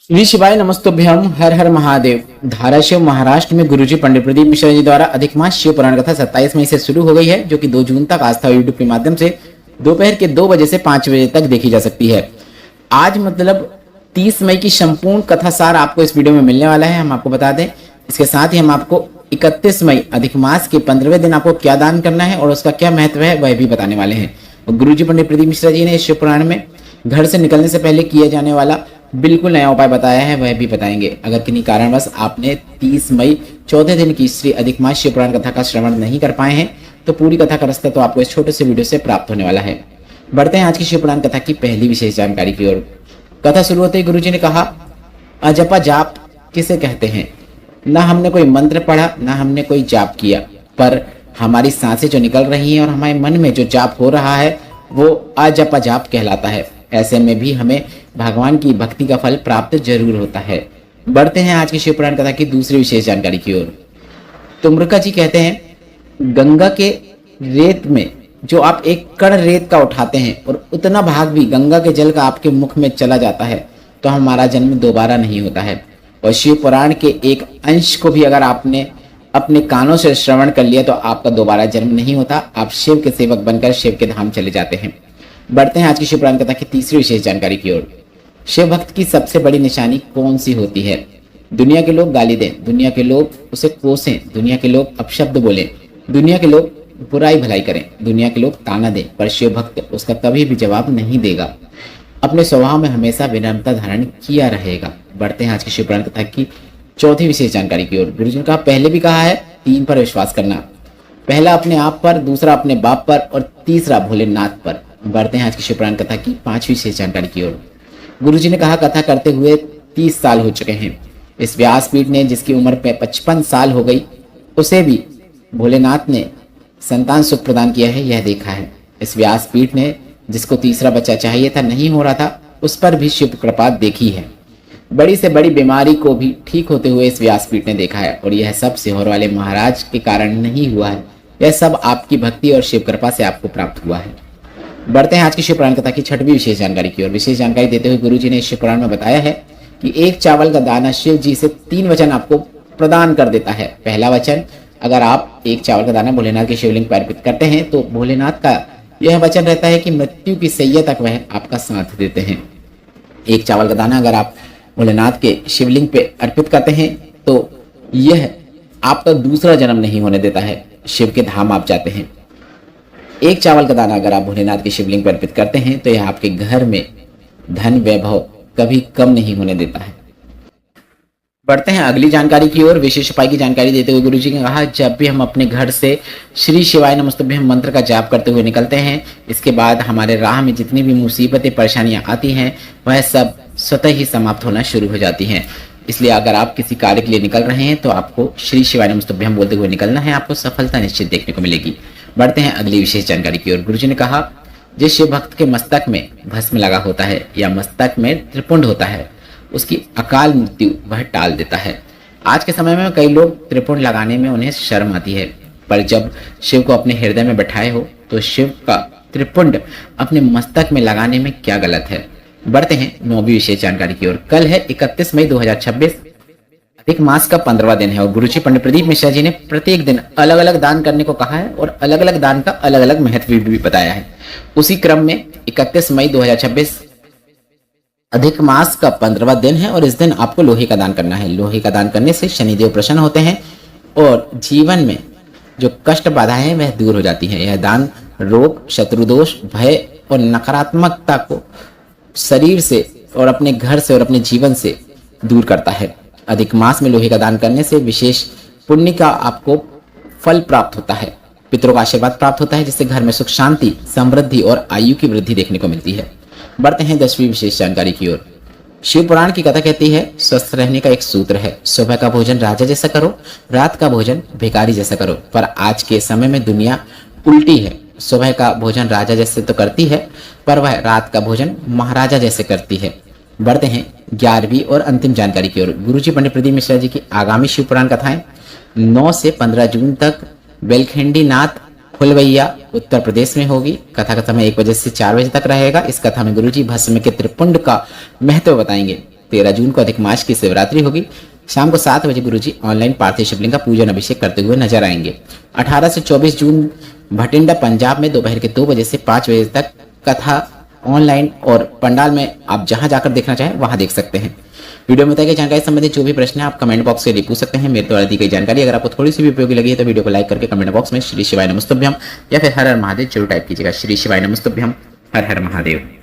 श्री शिवाय नमस्तुभ्यम। हर हर महादेव। धाराशिव महाराष्ट्र में गुरुजी पंडित प्रदीप मिश्रा जी द्वारा अधिक मास शिव पुराण कथा 27 मई से शुरू हो गई है, जो कि 2 जून तक आस्था यूट्यूब के माध्यम से दोपहर के 2 बजे से 5 बजे तक देखी जा सकती है। आज मतलब 30 मई की संपूर्ण कथा सार आपको इस वीडियो में मिलने वाला है, हम आपको बता दें। इसके साथ ही हम आपको 31 मई अधिक मास के 15वें दिन आपको क्या दान करना है और उसका क्या महत्व है वह भी बताने वाले हैं। और गुरुजी पंडित प्रदीप मिश्रा जी ने इस शिव पुराण में घर से निकलने से पहले किया जाने वाला बिल्कुल नया उपाय बताया है, वह भी बताएंगे। अगर किन्हीं कारणवश आपने 30 मई चौथे दिन की श्री अधिक मास शिव पुराण कथा का श्रवण नहीं कर पाए हैं तो पूरी कथा का रास्ता तो आपको इस छोटे से वीडियो से प्राप्त होने वाला है। बढ़ते हैं आज की शिव पुराण कथा की पहली विशेष जानकारी की ओर। कथा शुरू होते ही गुरुजी ने कहा, अजपा जाप किसे कहते हैं? ना हमने कोई मंत्र पढ़ा, ना हमने कोई जाप किया, पर हमारी सांसें जो निकल रही हैं और हमारे मन में जो जाप हो रहा है वो अजपा जाप कहलाता है। ऐसे में भी हमें भगवान की भक्ति का फल प्राप्त जरूर होता है। बढ़ते हैं आज की शिव पुराण कथा की दूसरी विशेष जानकारी की ओर। तुम्रका जी कहते हैं, गंगा के रेत में जो आप एक कण रेत का उठाते हैं और उतना भाग भी गंगा के जल का आपके मुख में चला जाता है तो हमारा जन्म दोबारा नहीं होता है। और शिव पुराण के एक अंश को भी अगर आपने अपने कानों से श्रवण कर लिया तो आपका दोबारा जन्म नहीं होता, आप शिव के सेवक बनकर शिव के धाम चले जाते हैं। बढ़ते हैं आज की शिव पुराण कथा की तीसरी विशेष जानकारी की ओर। शिव भक्त की सबसे बड़ी निशानी कौन सी होती है? दुनिया के लोग गाली दें, दुनिया के लोग उसे कोसें, दुनिया के लोग अपशब्द बोलें, दुनिया के लोग बुराई भलाई करें, दुनिया के लोग ताना दें, पर शिव भक्त उसका कभी भी जवाब नहीं देगा। अपने स्वभाव में हमेशा विनम्रता धारण किया रहेगा। बढ़ते हैं आज की शिव पुराण कथा की चौथी विशेष जानकारी की ओर। गुरुजी ने कहा, पहले भी कहा है 3 पर विश्वास करना। पहला अपने आप पर, दूसरा अपने बाप पर और तीसरा भोलेनाथ पर। बढ़ते हैं आज की शिव पुराण कथा की 5वीं विशेष जानकारी की ओर। गुरुजी ने कहा, कथा करते हुए 30 साल हो चुके हैं। इस व्यासपीठ ने जिसकी उम्र पे 55 साल हो गई उसे भी भोलेनाथ ने संतान सुख प्रदान किया है, यह देखा है। इस व्यासपीठ ने जिसको तीसरा बच्चा चाहिए था, नहीं हो रहा था, उस पर भी शिव कृपा देखी है। बड़ी से बड़ी बीमारी को भी ठीक होते हुए इस व्यासपीठ ने देखा है और यह सब सिहोर वाले महाराज के कारण नहीं हुआ है, यह सब आपकी भक्ति और शिव कृपा से आपको प्राप्त हुआ है। बढ़ते हैं आज की शिव पुराण कथा की 6वीं विशेष जानकारी की ओर। विशेष जानकारी देते हुए गुरुजी ने इस शिव पुराण में बताया है कि एक चावल का दाना शिव जी से 3 वचन आपको प्रदान कर देता है। पहला वचन, अगर आप एक चावल का दाना भोलेनाथ के शिवलिंग पर अर्पित करते हैं तो भोलेनाथ का यह वचन रहता है कि मृत्यु की सैया तक वह आपका साथ देते हैं। एक चावल का दाना अगर आप भोलेनाथ के शिवलिंग पे अर्पित करते हैं तो यह आपका दूसरा जन्म नहीं होने देता है, शिव के धाम आप जाते हैं। एक चावल का दाना अगर आप भोलेनाथ के शिवलिंग पर अर्पित करते हैं तो यह आपके घर में धन वैभव कभी कम नहीं होने देता है। बढ़ते हैं अगली जानकारी की ओर। विशेष उपाय की जानकारी देते हुए गुरुजी ने कहा, जब भी हम अपने घर से श्री शिवाय नमस्तुभ्यम मंत्र का जाप करते हुए निकलते हैं, इसके बाद हमारे राह में जितनी भी मुसीबतें परेशानियां आती हैं वह सब स्वतः ही समाप्त होना शुरू हो जाती हैं। इसलिए अगर आप किसी कार्य के लिए निकल रहे हैं तो आपको श्री शिवाय नमस्तुभ्यम बोलते हुए निकलना है, आपको सफलता निश्चित देखने को मिलेगी। बढ़ते हैं अगली विशेष जानकारी की ओर। गुरुजी ने कहा, जिस शिव भक्त के मस्तक में भस्म लगा होता है या मस्तक में त्रिपुंड होता है उसकी अकाल मृत्यु वह टाल देता है। आज के समय में कई लोग त्रिपुंड लगाने में उन्हें शर्म आती है, पर जब शिव को अपने हृदय में बैठाए हो तो शिव का त्रिपुंड अपने मस्तक में लगाने में क्या गलत है। बढ़ते हैं 9वीं विशेष जानकारी की ओर। कल है 31 मई 2026, अधिक मास का 15वां दिन है और गुरुजी पंडित प्रदीप मिश्रा जी ने प्रत्येक दिन अलग अलग दान करने को कहा है और अलग अलग दान का अलग अलग महत्व भी बताया है। उसी क्रम में 31 मई 2026 अधिक मास का 15वां दिन है और इस दिन आपको लोहे का दान करना है। लोहे का दान करने से शनिदेव प्रसन्न होते हैं और जीवन में जो कष्ट बाधाएं हैं वह दूर हो जाती हैं। यह दान रोग, शत्रुदोष, भय और नकारात्मकता को शरीर से और अपने घर से और अपने जीवन से दूर करता है। अधिक मास में लोहे का दान करने से विशेष पुण्य का आपको फल प्राप्त होता है, पितरों का आशीर्वाद प्राप्त होता है, जिससे घर में सुख शांति, समृद्धि और आयु की वृद्धि देखने को मिलती है। बढ़ते हैं 10वीं विशेष जानकारी की ओर। शिव पुराण की कथा कहती है, स्वस्थ रहने का एक सूत्र है, सुबह का भोजन राजा जैसा करो, रात का भोजन भिखारी जैसा करो। पर आज के समय में दुनिया उल्टी है, सुबह का भोजन राजा जैसे तो करती है पर वह रात का भोजन महाराजा जैसे करती है। बढ़ते हैं 11वीं और अंतिम जानकारी की ओर। गुरुजी पंडित प्रदीप मिश्रा जी की आगामी शिव पुराण कथाएं 9 से 15 जून तक बेलखंडी नाथ फुलवैया उत्तर प्रदेश में होगी। कथा का समय 1 बजे से 4 बजे तक रहेगा। इस कथा में गुरुजी भस्म के त्रिपुंड का महत्व बताएंगे। 13 जून को अधिक मास की शिवरात्रि होगी। शाम को 7 बजे गुरुजी ऑनलाइन पार्थिव शिवलिंग का पूजन अभिषेक करते हुए नजर आएंगे। 18 से 24 जून भटिंडा पंजाब में दोपहर के 2 बजे से 5 बजे तक कथा ऑनलाइन और पंडाल में आप जहां जाकर देखना चाहें वहां देख सकते हैं। वीडियो में बताई गई जानकारी संबंधित जो भी प्रश्न है आप कमेंट बॉक्स से पूछ सकते हैं। मेरे द्वारा दी गई जानकारी अगर आपको थोड़ी सी भी उपयोगी लगी है तो वीडियो को लाइक करके कमेंट बॉक्स में श्री शिवाय नमस्तुभ्यम या फिर हर हर महादेव जरूर टाइप कीजिएगा। श्री शिवाय नमस्तुभ्यम, हर हर महादेव।